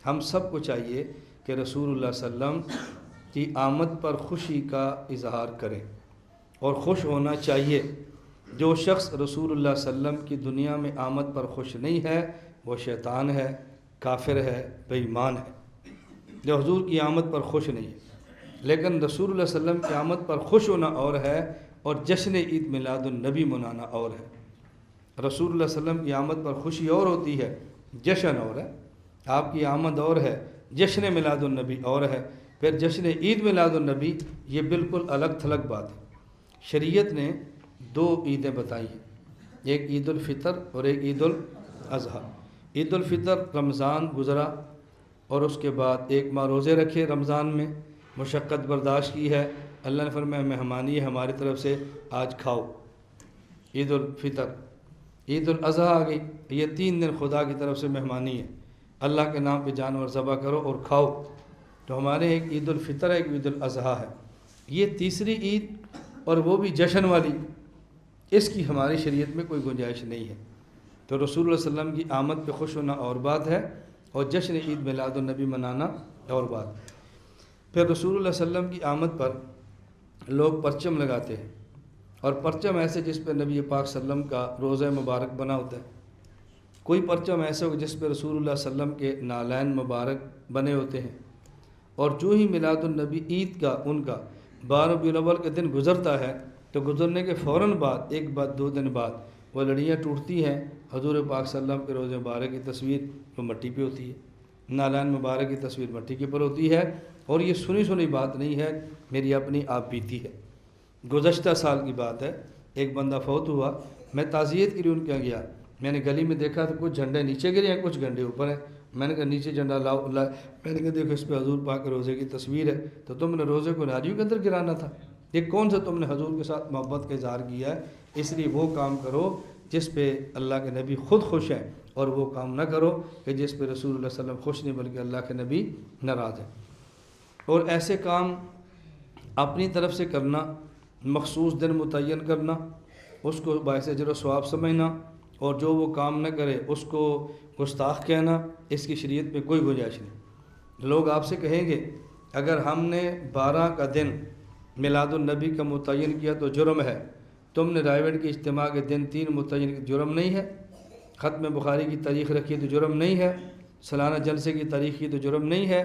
ہم سب کو چاہیے کہ رسول اللہ صلی اللہ علیہ وسلم کی آمد پر خوشی کا اظہار کریں اور خوش ہونا چاہیے۔ جو شخص رسول اللہ صلی اللہ علیہ وسلم کی دنیا میں آمد پر خوش نہیں ہے وہ شیطان ہے، کافر ہے، بے ایمان ہے، جو حضور کی آمد پر خوش نہیں ہے۔ لیکن رسول اللہ صلی اللہ علیہ وسلم کی آمد پر خوش ہونا اور ہے اور جشن عید میلاد النبی منانا اور ہے۔ رسول اللہ صلی اللہ علیہ وسلم کی آمد پر خوشی اور ہوتی ہے، جشن اور ہے۔ آپ کی آمد اور ہے، جشن میلاد النبی اور ہے۔ پھر جشن عید میلاد النبی یہ بالکل الگ تھلگ بات ہے۔ شریعت نے دو عیدیں بتائی ہیں، ایک عید الفطر اور ایک عید الاضحیٰ۔ عید الفطر رمضان گزرا اور اس کے بعد ایک ماہ روزے رکھے، رمضان میں مشقت برداشت کی ہے، اللہ نے فرمایا مہمانی ہے ہماری طرف سے، آج کھاؤ، عید الفطر۔ عید الاضحیٰ آ گئی، یہ 3 دن خدا کی طرف سے مہمانی ہے، اللہ کے نام پہ جانور ذبح کرو اور کھاؤ۔ تو ہمارے ایک عید الفطر ہے، ایک عید الاضحیٰ ہے، یہ تیسری عید اور وہ بھی جشن والی، اس کی ہماری شریعت میں کوئی گنجائش نہیں ہے۔ تو رسول اللہ صلی اللہ علیہ وسلم کی آمد پہ خوش ہونا اور بات ہے اور جشن عید میلاد النبی منانا اور بات۔ پھر رسول اللہ صلی اللہ علیہ وسلم کی آمد پر لوگ پرچم لگاتے ہیں، اور پرچم ایسے جس پہ نبی پاک صلی اللہ علیہ وسلم کا روضہ مبارک بنا ہوتا ہے، کوئی پرچم ایسا ہو جس پہ رسول اللہ صلی اللہ علیہ وسلم کے نالین مبارک بنے ہوتے ہیں۔ اور جو ہی میلاد النبی عید کا ان کا 12 ربیع الاول کے دن گزرتا ہے تو گزرنے کے فوراً بعد 1 بعد 2 دن بعد وہ لڑیاں ٹوٹتی ہیں، حضور پاک صلی اللہ علیہ وسلم کے روضہ مبارک کی تصویر وہ مٹی پہ ہوتی ہے، نالین مبارک کی تصویر مٹی کے اوپر ہوتی ہے۔ اور یہ سنی بات نہیں ہے، میری اپنی آپ بیتی ہے۔ گزشتہ سال کی بات ہے، ایک بندہ فوت ہوا، میں تعزیت کے لیے ان کے گیا، میں نے گلی میں دیکھا تو کچھ جھنڈے نیچے گرے ہیں، کچھ جھنڈے اوپر ہیں۔ میں نے کہا نیچے جھنڈا لاؤ، میں نے کہا دیکھو اس پہ حضور پاک کے روزے کی تصویر ہے، تو تم نے روزے کو ناریوں کے اندر گرانا تھا، یہ کون سا تم نے حضور کے ساتھ محبت کا اظہار کیا ہے؟ اس لیے وہ کام کرو جس پہ اللہ کے نبی خود خوش ہیں، اور وہ کام نہ کرو کہ جس پہ رسول اللہ صلی اللہ علیہ وسلم خوش نہیں بلکہ اللہ کے نبی ناراض ہیں۔ اور ایسے کام اپنی طرف سے کرنا، مخصوص دن متعین کرنا، اس کو باعث اجر و ثواب سمجھنا، اور جو وہ کام نہ کرے اس کو گستاخ کہنا، اس کی شریعت میں کوئی گنجائش نہیں۔ لوگ آپ سے کہیں گے اگر ہم نے 12 کا دن میلاد النبی کا متعین کیا تو جرم ہے، تم نے رائے کے اجتماع کے دن 3 متعین کیا، جرم نہیں ہے؟ ختم بخاری کی تاریخ رکھی تو جرم نہیں ہے؟ سالانہ جلسے کی تاریخ کی تو جرم نہیں ہے؟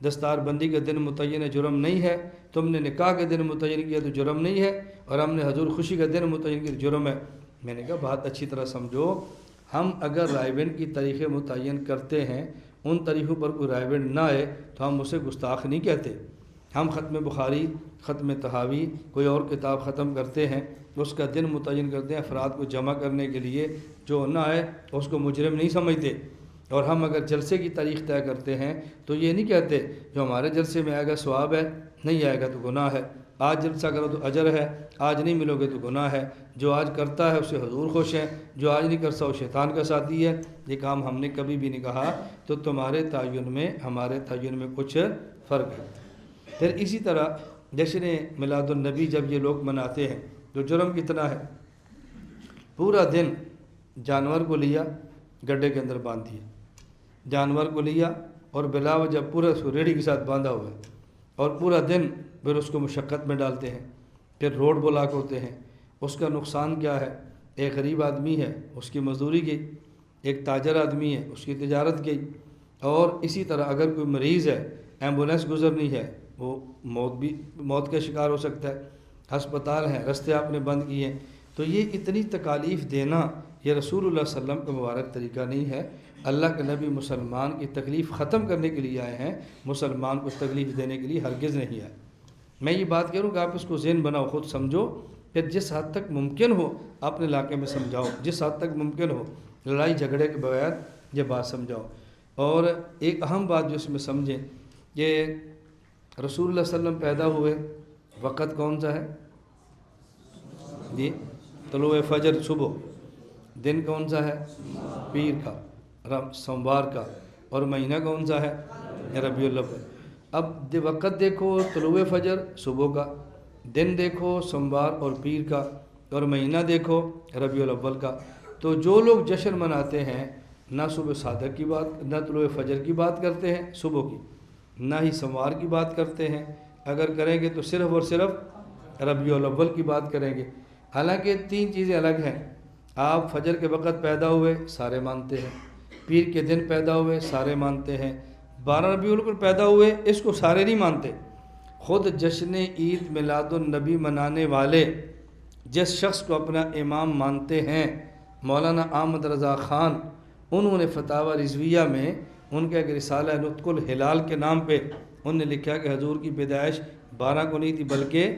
دستار بندی کا دن متعین ہے، جرم نہیں ہے؟ تم نے نکاح کے دن متعین کیا تو جرم نہیں ہے؟ اور ہم نے حضور خوشی کا دن متعین کیا تو جرم ہے؟ میں نے کہا بات اچھی طرح سمجھو، ہم اگر رائے کی تاریخیں متعین کرتے ہیں، ان تاریخوں پر کوئی رائے نہ آئے تو ہم اسے گستاخ نہیں کہتے۔ ہم ختم بخاری، ختم طحاوی، کوئی اور کتاب ختم کرتے ہیں، اس کا دن متعین کرتے ہیں افراد کو جمع کرنے کے لیے، جو نہ آئے اس کو مجرم نہیں سمجھتے۔ اور ہم اگر جلسے کی تاریخ طے کرتے ہیں تو یہ نہیں کہتے جو ہمارے جلسے میں آئے گا ثواب ہے، نہیں آئے گا تو گناہ ہے، آج جلسہ کرو تو اجر ہے، آج نہیں ملو گے تو گناہ ہے، جو آج کرتا ہے اسے حضور خوش ہیں، جو آج نہیں کرتا وہ شیطان کا ساتھی ہے۔ یہ کام ہم نے کبھی بھی نہیں کہا، تو تمہارے تعین میں ہمارے تعین میں کچھ فرق ہے۔ پھر اسی طرح جشن میلاد النبی جب یہ لوگ مناتے ہیں تو جرم کتنا ہے؟ پورا دن جانور کو لیا، گڈھے کے اندر باندھ دیا، جانور کو لیا اور بلا وجہ پورا اس کو ریڑھی کے ساتھ باندھا ہوا ہے، اور پورا دن پھر اس کو مشقت میں ڈالتے ہیں، پھر روڈ بلاک ہوتے ہیں۔ اس کا نقصان کیا ہے؟ ایک غریب آدمی ہے اس کی مزدوری گئی، ایک تاجر آدمی ہے اس کی تجارت گئی، اور اسی طرح اگر کوئی مریض ہے، ایمبولینس گزرنی ہے، وہ موت کا شکار ہو سکتا ہے، ہسپتال ہیں، رستے آپ نے بند کیے ہیں۔ تو یہ اتنی تکالیف دینا یہ رسول اللہ صلی اللہ علیہ وسلم کا مبارک طریقہ نہیں ہے۔ اللہ کے نبی مسلمان کی تکلیف ختم کرنے کے لیے آئے ہیں، مسلمان کو تکلیف دینے کے لیے ہرگز نہیں آئے۔ میں یہ بات کہہ رہا ہوں کہ آپ اس کو ذہن بناؤ، خود سمجھو، پھر جس حد تک ممکن ہو اپنے علاقے میں سمجھاؤ، جس حد تک ممکن ہو لڑائی جھگڑے کے بغیر یہ بات سمجھاؤ۔ اور ایک اہم بات جو اس میں سمجھیں کہ رسول اللہ صلی اللہ علیہ وسلم پیدا ہوئے وقت کون سا ہے؟ جی طلوع فجر، صبح۔ دن کون سا ہے؟ پیر کا، سوموار کا، اور مہینہ کون سا ہے؟ ربیع الاول۔ اب وقت دیکھو طلوع فجر صبح کا، دن دیکھو سوموار اور پیر کا، اور مہینہ دیکھو ربیع الاول کا۔ تو جو لوگ جشن مناتے ہیں نہ صبح صادق کی بات، نہ طلوع فجر کی بات کرتے ہیں صبح کی، نہ ہی سموار کی بات کرتے ہیں، اگر کریں گے تو صرف اور صرف ربیع الاول کی بات کریں گے۔ حالانکہ تین چیزیں الگ ہیں۔ آپ فجر کے وقت پیدا ہوئے سارے مانتے ہیں، پیر کے دن پیدا ہوئے سارے مانتے ہیں، 12 ربیع الاول پیدا ہوئے اس کو سارے نہیں مانتے۔ خود جشن عید میلاد النبی منانے والے جس شخص کو اپنا امام مانتے ہیں، مولانا احمد رضا خان، انہوں نے فتاوی رضویہ میں ان کا ایک رسالہ نطق الہلال کے نام پہ انہوں نے لکھا کہ حضور کی پیدائش 12 کو نہیں تھی بلکہ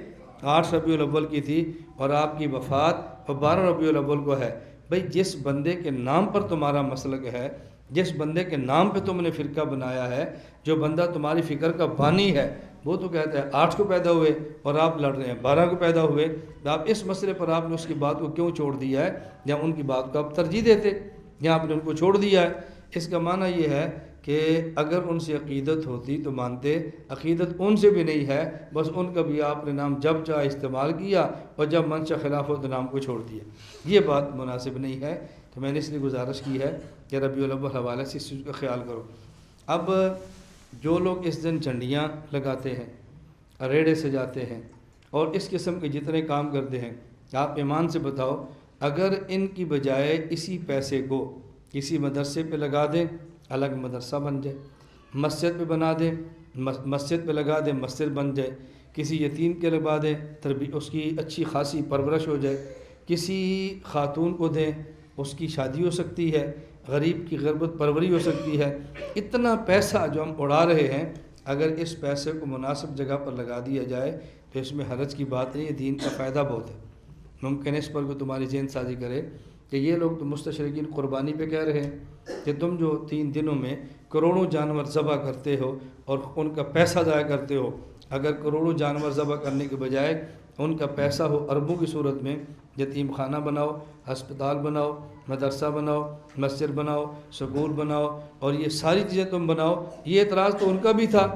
8 ربیع الاول کی تھی، اور آپ کی وفات 12 ربیع الاول کو ہے۔ بھئی جس بندے کے نام پر تمہارا مسلک ہے، جس بندے کے نام پہ تم نے فرقہ بنایا ہے، جو بندہ تمہاری فکر کا بانی ہے، وہ تو کہتا ہے 8 کو پیدا ہوئے اور آپ لڑ رہے ہیں 12 کو پیدا ہوئے، تو آپ اس مسئلے پر آپ نے اس کی بات کو کیوں چھوڑ دیا ہے، یا ان کی بات کو آپ ترجیح دیتے، یا آپ نے ان کو چھوڑ دیا ہے؟ اس کا معنی یہ ہے کہ اگر ان سے عقیدت ہوتی تو مانتے، عقیدت ان سے بھی نہیں ہے، بس ان کا بھی آپ نے نام جب چاہے استعمال کیا اور جب منشا خلاف ہو تو نام کو چھوڑ دیا۔ یہ بات مناسب نہیں ہے، تو میں نے اس لیے گزارش کی ہے کہ ربیع الاول حوالے سے اس چیز کا خیال کرو۔ اب جو لوگ اس دن جھنڈیاں لگاتے ہیں، ریڑے سجاتے ہیں اور اس قسم کے جتنے کام کرتے ہیں، آپ ایمان سے بتاؤ اگر ان کی بجائے اسی پیسے کو کسی مدرسے پہ لگا دیں، الگ مدرسہ بن جائے، مسجد پہ بنا دیں، مسجد پہ لگا دیں، مسجد بن جائے، کسی یتیم کے لگا دیں، اس کی اچھی خاصی پرورش ہو جائے، کسی خاتون کو دیں، اس کی شادی ہو سکتی ہے، غریب کی غربت پروری ہو سکتی ہے۔ اتنا پیسہ جو ہم اڑا رہے ہیں، اگر اس پیسے کو مناسب جگہ پر لگا دیا جائے تو اس میں حرج کی بات نہیں ہے، دین کا فائدہ بہت ہے۔ ممکن ہے اس پر کوئی تمہاری ذہن سازی کرے کہ یہ لوگ تو مستشرقین قربانی پہ کہہ رہے ہیں کہ تم جو 3 دنوں میں کروڑوں جانور ذبح کرتے ہو اور ان کا پیسہ ضائع کرتے ہو، اگر کروڑوں جانور ذبح کرنے کے بجائے ان کا پیسہ ہو اربوں کی صورت میں، یتیم خانہ بناؤ، ہسپتال بناؤ، مدرسہ بناؤ، مسجد بناؤ، سکول بناؤ، اور یہ ساری چیزیں تم بناؤ۔ یہ اعتراض تو ان کا بھی تھا،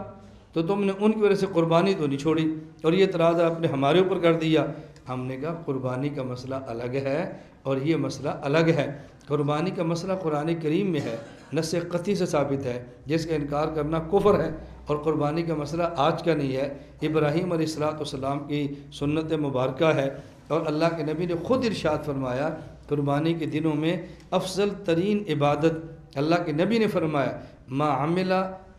تو تم نے ان کی وجہ سے قربانی تو نہیں چھوڑی، اور یہ اعتراض آپ نے ہمارے اوپر کر دیا۔ ہم نے کہا قربانی کا مسئلہ الگ ہے اور یہ مسئلہ الگ ہے۔ قربانی کا مسئلہ قرآن کریم میں ہے، نص قطعی سے ثابت ہے، جس کا انکار کرنا کفر ہے، اور قربانی کا مسئلہ آج کا نہیں ہے، ابراہیم علیہ السلام کی سنت مبارکہ ہے، اور اللہ کے نبی نے خود ارشاد فرمایا قربانی کے دنوں میں افضل ترین عبادت، اللہ کے نبی نے فرمایا ما عمل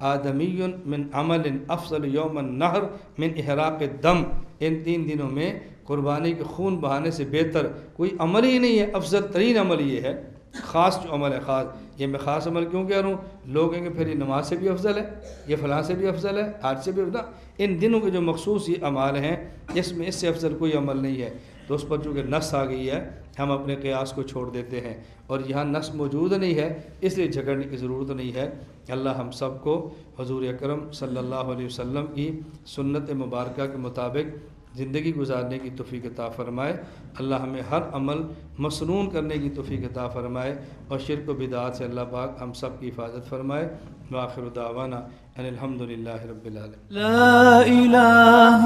آدمی من عمل افضل یوم النحر من احراق الدم، ان 3 دنوں میں قربانی کے خون بہانے سے بہتر کوئی عمل ہی نہیں ہے، افضل ترین عمل یہ ہے، خاص جو عمل ہے خاص۔ یہ میں خاص عمل کیوں کہہ رہا ہوں؟ لوگ کہیں گے پھر یہ نماز سے بھی افضل ہے، یہ فلاں سے بھی افضل ہے، حج سے بھی افضل۔ ان دنوں کے جو مخصوص یہ اعمال ہیں اس میں اس سے افضل کوئی عمل نہیں ہے، تو اس پر چونکہ نص آ گئی ہے ہم اپنے قیاس کو چھوڑ دیتے ہیں، اور یہاں نص موجود نہیں ہے اس لیے جھگڑنے کی ضرورت نہیں ہے۔ اللہ ہم سب کو حضور اکرم صلی اللہ علیہ وسلم کی سنت مبارکہ کے مطابق زندگی گزارنے کی توفیق عطا فرمائے۔ اللہ ہمیں ہر عمل مسنون کرنے کی توفیق عطا فرمائے، اور شرک و بدعات سے اللہ پاک ہم سب کی حفاظت فرمائے۔ وآخر دعوانا ان الحمدللہ رب العالمین۔ لا الہ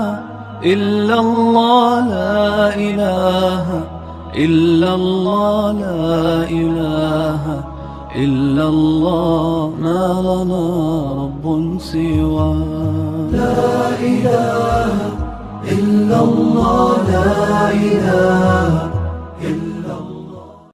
الا اللہ، لا الہ الا اللہ، لا الہ الا اللہ، ما لنا رب سوا۔ لا الہ الا اللہ، لا الہ